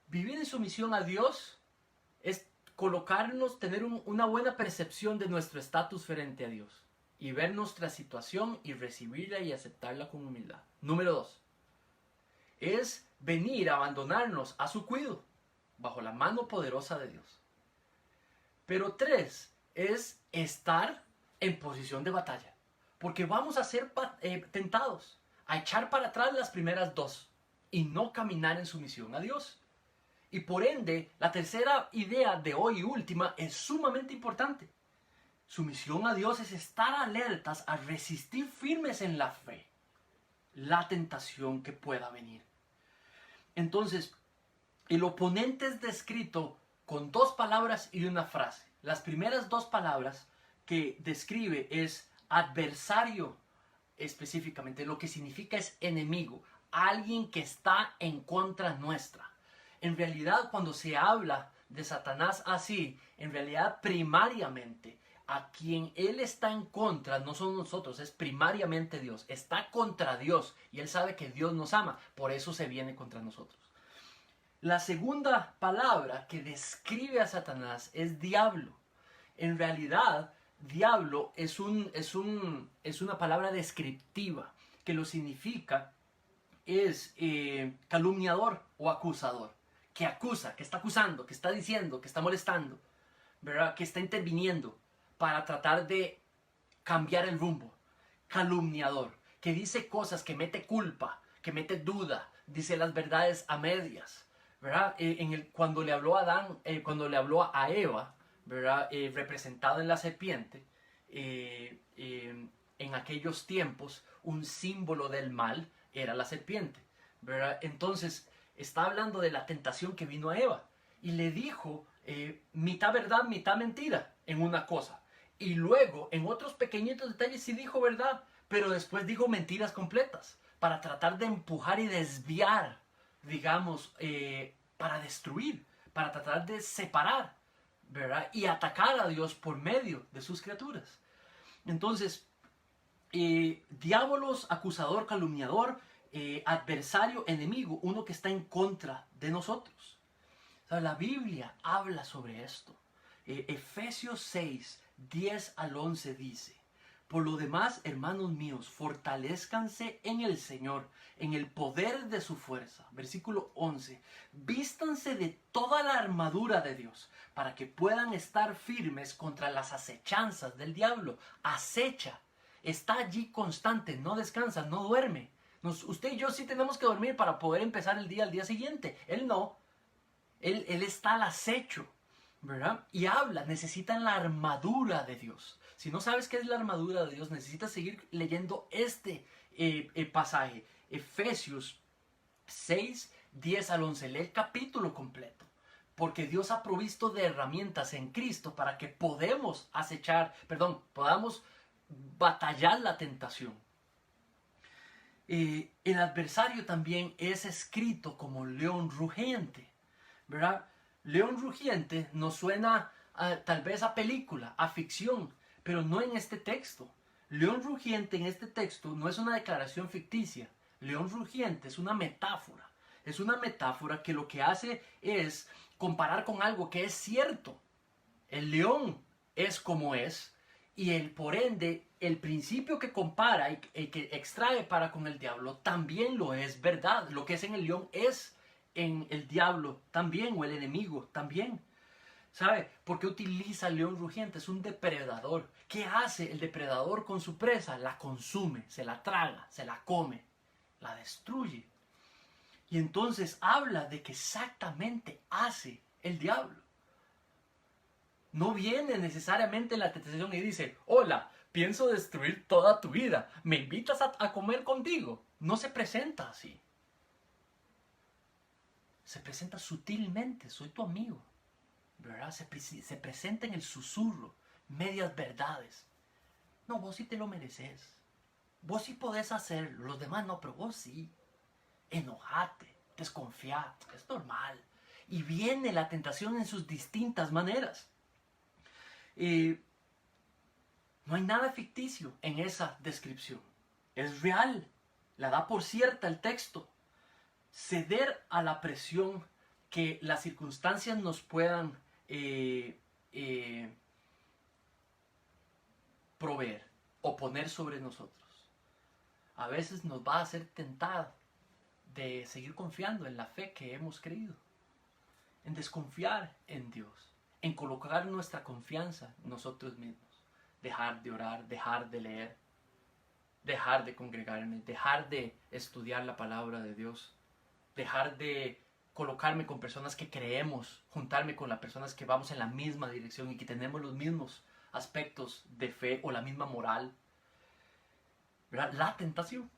Vivir en sumisión a Dios es colocarnos, tener una buena percepción de nuestro estatus frente a Dios y ver nuestra situación y recibirla y aceptarla con humildad. Número 2, es venir a abandonarnos a su cuidado, bajo la mano poderosa de Dios. Pero 3, es estar en posición de batalla, porque vamos a ser tentados a echar para atrás las primeras 2 y no caminar en sumisión a Dios. Y por ende, la tercera idea de hoy y última es sumamente importante. Sumisión a Dios es estar alertas a resistir firmes en la fe la tentación que pueda venir. Entonces, el oponente es descrito con 2 palabras y una frase. Las primeras 2 palabras que describe es adversario, específicamente. Lo que significa es enemigo, alguien que está en contra nuestra. En realidad, cuando se habla de Satanás así, en realidad primariamente a quien él está en contra no son nosotros, es primariamente Dios. Está contra Dios y él sabe que Dios nos ama, por eso se viene contra nosotros. La segunda palabra que describe a Satanás es diablo. En realidad, diablo es una palabra descriptiva que lo significa es calumniador o acusador, que acusa, que está acusando, que está diciendo, que está molestando, ¿verdad? Que está interviniendo para tratar de cambiar el rumbo. Calumniador, que dice cosas, que mete culpa, que mete duda, dice las verdades a medias, ¿verdad? Cuando le habló a Adán, cuando le habló a Eva, ¿verdad? Representado en la serpiente, en aquellos tiempos un símbolo del mal era la serpiente, ¿verdad? Entonces está hablando de la tentación que vino a Eva y le dijo mitad verdad, mitad mentira en una cosa, y luego en otros pequeñitos detalles sí dijo verdad, pero después dijo mentiras completas para tratar de empujar y desviar, digamos, para destruir, para tratar de separar, ¿verdad? Y atacar a Dios por medio de sus criaturas. Entonces, diabolos, acusador, calumniador, adversario, enemigo, uno que está en contra de nosotros. O sea, la Biblia habla sobre esto. Efesios 6, 10 al 11 dice: por lo demás, hermanos míos, fortalezcanse en el Señor, en el poder de su fuerza. Versículo 11. Vístanse de toda la armadura de Dios, para que puedan estar firmes contra las acechanzas del diablo. Acecha, está allí constante, no descansa, no duerme. Usted y yo sí tenemos que dormir para poder empezar el día al día siguiente. Él no. Él está al acecho, ¿verdad? Y habla, necesitan la armadura de Dios. Si no sabes qué es la armadura de Dios, necesitas seguir leyendo este pasaje. Efesios 6, 10 al 11. Lee el capítulo completo. Porque Dios ha provisto de herramientas en Cristo para que podamos batallar la tentación. El adversario también es escrito como león rugiente, ¿verdad? León rugiente nos suena tal vez a película, a ficción, pero no en este texto. León rugiente en este texto no es una declaración ficticia. León rugiente es una metáfora. Es una metáfora que lo que hace es comparar con algo que es cierto. El león es como es, y por ende, el principio que compara y que extrae para con el diablo también lo es verdad. Lo que es en el león es en el diablo también, o el enemigo también. ¿Sabe? Porque utiliza el león rugiente, es un depredador. ¿Qué hace el depredador con su presa? La consume, se la traga, se la come, la destruye. Y entonces habla de que exactamente hace el diablo. No viene necesariamente la tentación y dice: hola, pienso destruir toda tu vida, ¿me invitas a comer contigo? No se presenta así. Se presenta sutilmente: soy tu amigo, ¿verdad? Se presenta en el susurro, medias verdades. No, vos sí te lo mereces. Vos sí podés hacerlo, los demás no, pero vos sí. Enojate, desconfiá, es normal. Y viene la tentación en sus distintas maneras. No hay nada ficticio en esa descripción. Es real, la da por cierta el texto. Ceder a la presión que las circunstancias nos puedan proveer o poner sobre nosotros. A veces nos va a hacer tentar de seguir confiando en la fe que hemos creído, en desconfiar en Dios, en colocar nuestra confianza en nosotros mismos, dejar de orar, dejar de leer, dejar de congregarme, dejar de estudiar la palabra de Dios, dejar de colocarme con personas que creemos, juntarme con las personas que vamos en la misma dirección y que tenemos los mismos aspectos de fe o la misma moral. ¿Verdad? La tentación,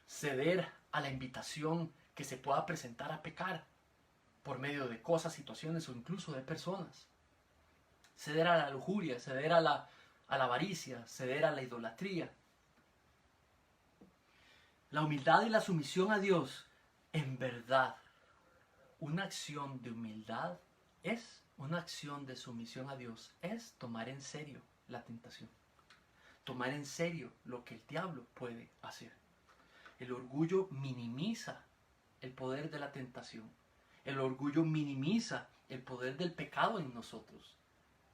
ceder a la invitación que se pueda presentar a pecar por medio de cosas, situaciones o incluso de personas. Ceder a la lujuria, ceder a la avaricia, ceder a la idolatría. La humildad y la sumisión a Dios, en verdad, una acción de humildad es, una acción de sumisión a Dios es tomar en serio la tentación. Tomar en serio lo que el diablo puede hacer. El orgullo minimiza el poder de la tentación. El orgullo minimiza el poder del pecado en nosotros.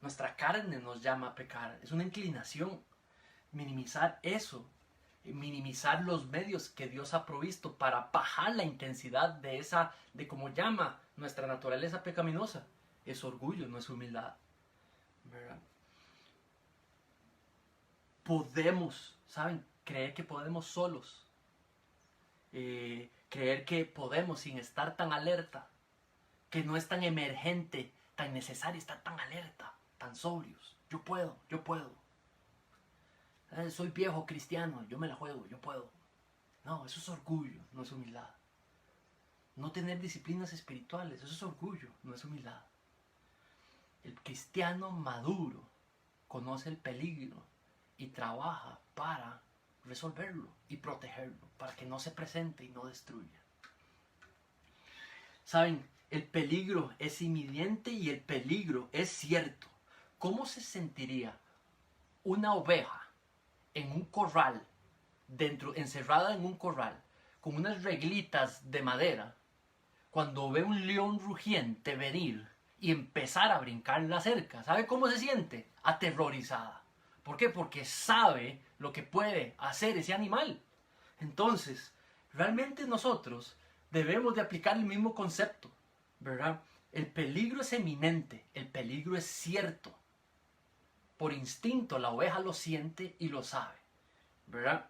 Nuestra carne nos llama a pecar. Es una inclinación. Minimizar eso, minimizar los medios que Dios ha provisto para bajar la intensidad de como llama nuestra naturaleza pecaminosa, es orgullo, no es humildad. ¿Verdad? Podemos, ¿saben? Creer que podemos solos. Creer que podemos sin estar tan alerta, que no es tan emergente, tan necesario estar tan alerta, tan sobrios. Yo puedo. Soy viejo cristiano, yo me la juego, yo puedo. No, eso es orgullo, no es humildad. No tener disciplinas espirituales, eso es orgullo, no es humildad. El cristiano maduro conoce el peligro y trabaja para resolverlo y protegerlo, para que no se presente y no destruya. Saben, el peligro es inminente y el peligro es cierto. ¿Cómo se sentiría una oveja en un corral, encerrada en un corral, con unas reglitas de madera, cuando ve un león rugiente venir y empezar a brincar la cerca? ¿Sabe cómo se siente? Aterrorizada. ¿Por qué? Porque sabe lo que puede hacer ese animal. Entonces, realmente nosotros debemos de aplicar el mismo concepto, ¿verdad? El peligro es eminente, el peligro es cierto. Por instinto la oveja lo siente y lo sabe, ¿verdad?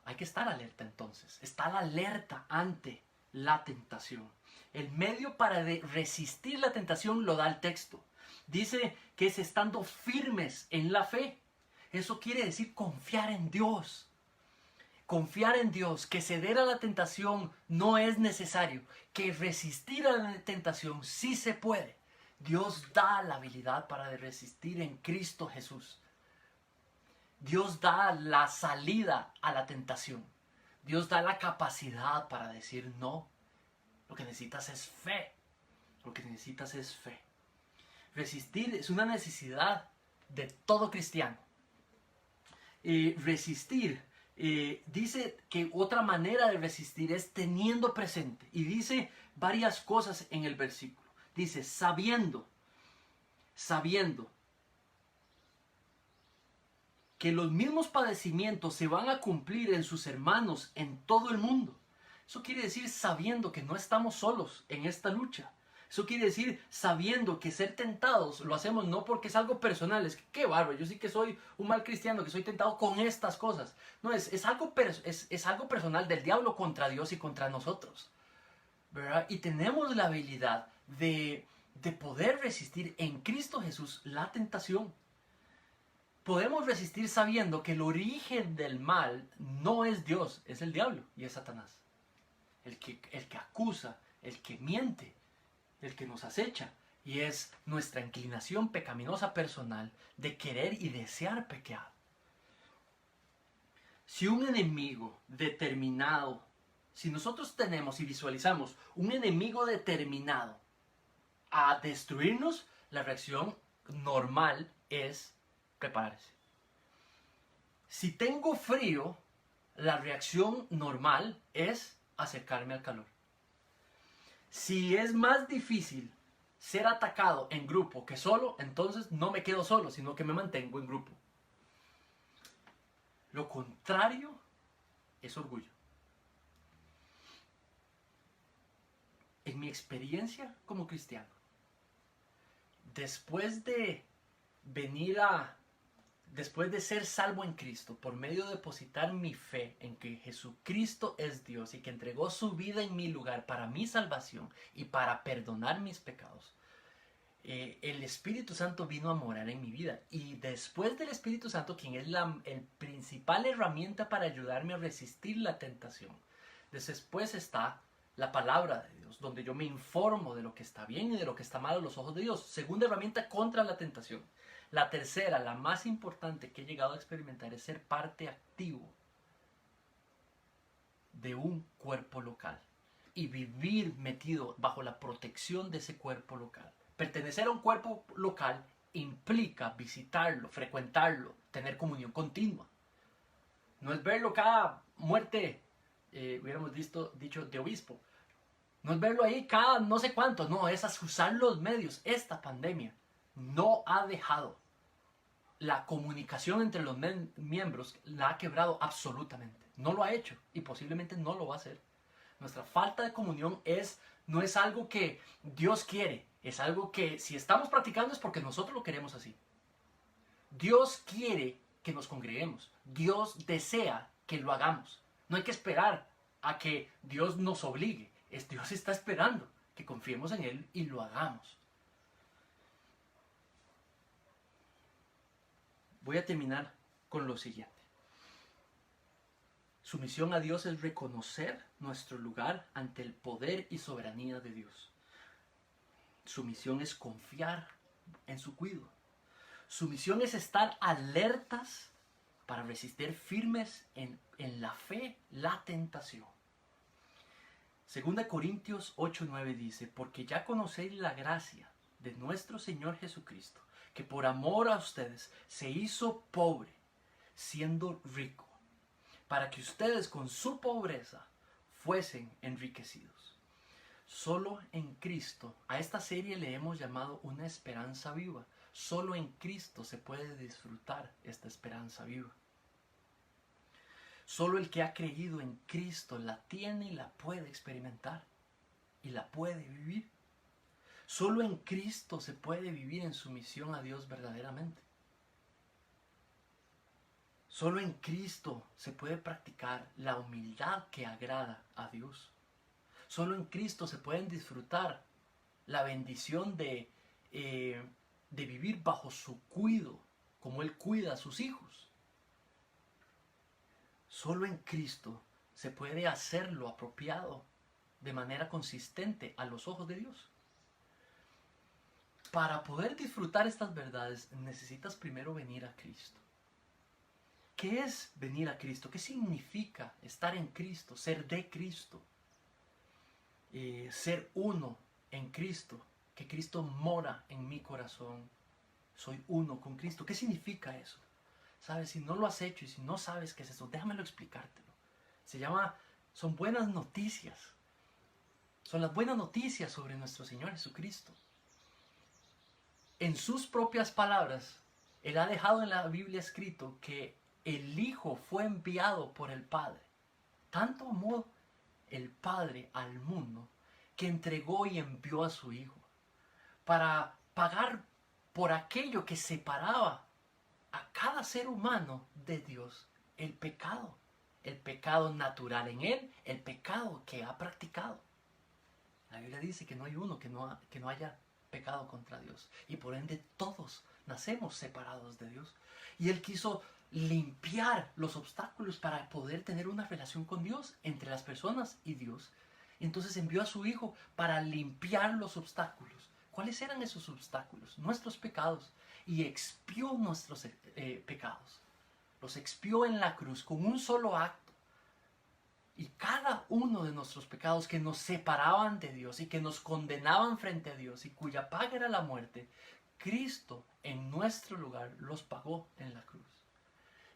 Hay que estar alerta entonces, estar alerta ante la tentación. El medio para resistir la tentación lo da el texto. Dice que es estando firmes en la fe. Eso quiere decir confiar en Dios. Confiar en Dios, que ceder a la tentación no es necesario, que resistir a la tentación sí se puede. Dios da la habilidad para resistir en Cristo Jesús. Dios da la salida a la tentación. Dios da la capacidad para decir no. Lo que necesitas es fe. Lo que necesitas es fe. Resistir es una necesidad de todo cristiano. Resistir, dice que otra manera de resistir es teniendo presente. Y dice varias cosas en el versículo. Dice, sabiendo que los mismos padecimientos se van a cumplir en sus hermanos en todo el mundo. Eso quiere decir sabiendo que no estamos solos en esta lucha. Eso quiere decir sabiendo que ser tentados lo hacemos no porque es algo personal. Es que qué bárbaro, yo sí que soy un mal cristiano, que soy tentado con estas cosas. No, es algo personal del diablo contra Dios y contra nosotros, ¿verdad? Y tenemos la habilidad de poder resistir en Cristo Jesús la tentación. Podemos resistir sabiendo que el origen del mal no es Dios, es el diablo y es Satanás. El que acusa, el que miente, el que nos acecha. Y es nuestra inclinación pecaminosa personal de querer y desear pecar. Si un enemigo determinado, si nosotros tenemos y visualizamos un enemigo determinado a destruirnos, la reacción normal es prepararse. Si tengo frío, la reacción normal es acercarme al calor. Si es más difícil ser atacado en grupo que solo, entonces no me quedo solo, sino que me mantengo en grupo. Lo contrario es orgullo. En mi experiencia como cristiano, después de ser salvo en Cristo, por medio de depositar mi fe en que Jesucristo es Dios y que entregó su vida en mi lugar para mi salvación y para perdonar mis pecados, el Espíritu Santo vino a morar en mi vida. Y después del Espíritu Santo, quien es la principal herramienta para ayudarme a resistir la tentación, después está la palabra de Dios, donde yo me informo de lo que está bien y de lo que está mal a los ojos de Dios. Segunda herramienta contra la tentación. La tercera, la más importante que he llegado a experimentar, es ser parte activo de un cuerpo local y vivir metido bajo la protección de ese cuerpo local. Pertenecer a un cuerpo local implica visitarlo, frecuentarlo, tener comunión continua. No es verlo cada muerte, hubiéramos dicho de obispo. No es verlo ahí cada no sé cuánto, no, es usar los medios. Esta pandemia no ha dejado la comunicación entre los miembros, la ha quebrado absolutamente. No lo ha hecho y posiblemente no lo va a hacer. Nuestra falta de comunión no es algo que Dios quiere, es algo que si estamos practicando es porque nosotros lo queremos así. Dios quiere que nos congreguemos. Dios desea que lo hagamos. No hay que esperar a que Dios nos obligue. Dios está esperando que confiemos en Él y lo hagamos. Voy a terminar con lo siguiente. Sumisión a Dios es reconocer nuestro lugar ante el poder y soberanía de Dios. Sumisión es confiar en su cuidado. Sumisión es estar alertas para resistir firmes en la fe, la tentación. 2 Corintios 8:9 dice, porque ya conocéis la gracia de nuestro Señor Jesucristo, que por amor a ustedes se hizo pobre, siendo rico, para que ustedes con su pobreza fuesen enriquecidos. Solo en Cristo, a esta serie le hemos llamado una esperanza viva. Solo en Cristo se puede disfrutar esta esperanza viva. Solo el que ha creído en Cristo la tiene y la puede experimentar y la puede vivir. Solo en Cristo se puede vivir en sumisión a Dios verdaderamente. Solo en Cristo se puede practicar la humildad que agrada a Dios. Solo en Cristo se pueden disfrutar la bendición de vivir bajo su cuidado, como Él cuida a sus hijos. Solo en Cristo se puede hacer lo apropiado de manera consistente a los ojos de Dios. Para poder disfrutar estas verdades necesitas primero venir a Cristo. ¿Qué es venir a Cristo? ¿Qué significa estar en Cristo? Ser de Cristo. Ser uno en Cristo. Que Cristo mora en mi corazón. Soy uno con Cristo. ¿Qué significa eso? ¿Sabes? Si no lo has hecho y si no sabes qué es eso, déjamelo explicártelo. Son buenas noticias. Son las buenas noticias sobre nuestro Señor Jesucristo. En sus propias palabras, Él ha dejado en la Biblia escrito que el Hijo fue enviado por el Padre. Tanto amó el Padre al mundo que entregó y envió a su Hijo para pagar por aquello que separaba a cada ser humano de Dios, el pecado natural en él, el pecado que ha practicado. La Biblia dice que no hay uno que no haya pecado contra Dios, y por ende todos nacemos separados de Dios, y Él quiso limpiar los obstáculos para poder tener una relación con Dios, entre las personas y Dios. Entonces envió a su Hijo para limpiar los obstáculos. ¿Cuáles eran esos obstáculos? Nuestros pecados. Y expió nuestros pecados. Los expió en la cruz con un solo acto. Y cada uno de nuestros pecados que nos separaban de Dios y que nos condenaban frente a Dios y cuya paga era la muerte, Cristo en nuestro lugar los pagó en la cruz.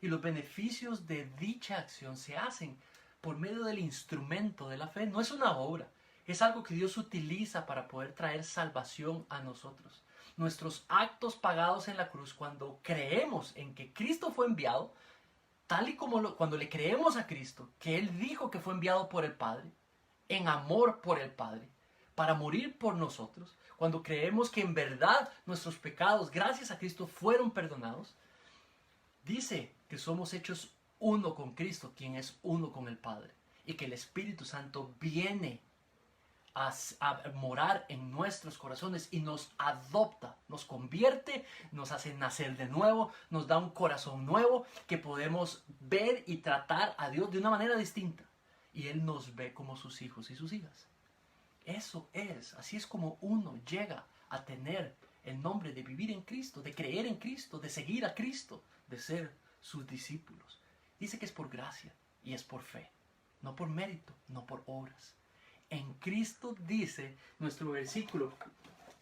Y los beneficios de dicha acción se hacen por medio del instrumento de la fe. No es una obra, es algo que Dios utiliza para poder traer salvación a nosotros. Nuestros actos pagados en la cruz, cuando creemos en que Cristo fue enviado, tal y como cuando le creemos a Cristo, que Él dijo que fue enviado por el Padre, en amor por el Padre, para morir por nosotros, cuando creemos que en verdad nuestros pecados, gracias a Cristo, fueron perdonados, dice que somos hechos uno con Cristo, quien es uno con el Padre, y que el Espíritu Santo viene a morar en nuestros corazones y nos adopta, nos convierte, nos hace nacer de nuevo, nos da un corazón nuevo que podemos ver y tratar a Dios de una manera distinta. Y Él nos ve como sus hijos y sus hijas. Así es como uno llega a tener el nombre de vivir en Cristo, de creer en Cristo, de seguir a Cristo, de ser sus discípulos. Dice que es por gracia y es por fe, no por mérito, no por obras. En Cristo dice nuestro versículo,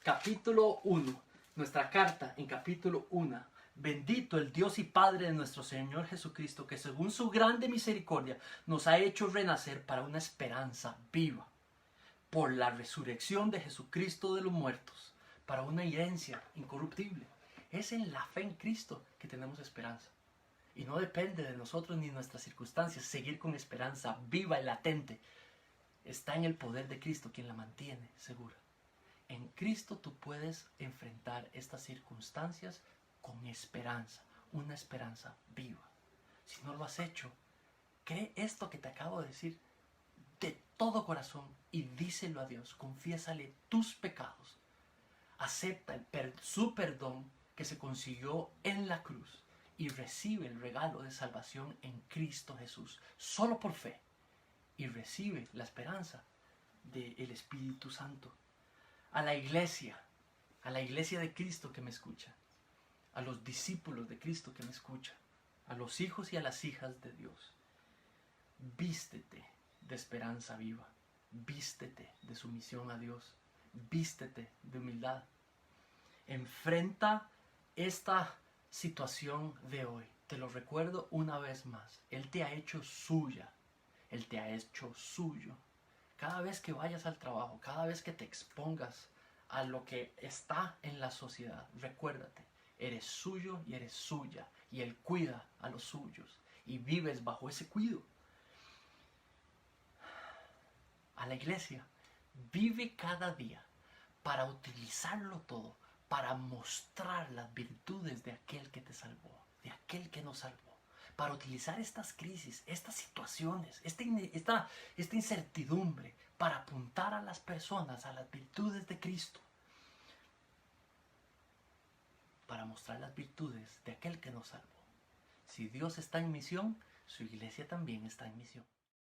capítulo 1, nuestra carta en capítulo 1. Bendito el Dios y Padre de nuestro Señor Jesucristo, que según su grande misericordia nos ha hecho renacer para una esperanza viva, por la resurrección de Jesucristo de los muertos, para una herencia incorruptible. Es en la fe en Cristo que tenemos esperanza. Y no depende de nosotros ni de nuestras circunstancias seguir con esperanza viva y latente. Está en el poder de Cristo quien la mantiene segura. En Cristo tú puedes enfrentar estas circunstancias con esperanza, una esperanza viva. Si no lo has hecho, cree esto que te acabo de decir de todo corazón y díselo a Dios. Confiésale tus pecados. Acepta su perdón que se consiguió en la cruz y recibe el regalo de salvación en Cristo Jesús, solo por fe. Y recibe la esperanza del Espíritu Santo. A la iglesia de Cristo que me escucha, a los discípulos de Cristo que me escuchan, a los hijos y a las hijas de Dios, vístete de esperanza viva, vístete de sumisión a Dios, vístete de humildad. Enfrenta esta situación de hoy. Te lo recuerdo una vez más. Él te ha hecho suya. Él te ha hecho suyo. Cada vez que vayas al trabajo, cada vez que te expongas a lo que está en la sociedad, recuérdate, eres suyo y eres suya. Y Él cuida a los suyos. Y vives bajo ese cuidado. A la iglesia, vive cada día para utilizarlo todo, para mostrar las virtudes de aquel que te salvó, de aquel que nos salvó, para utilizar estas crisis, estas situaciones, esta incertidumbre, para apuntar a las personas a las virtudes de Cristo, para mostrar las virtudes de aquel que nos salvó. Si Dios está en misión, su iglesia también está en misión.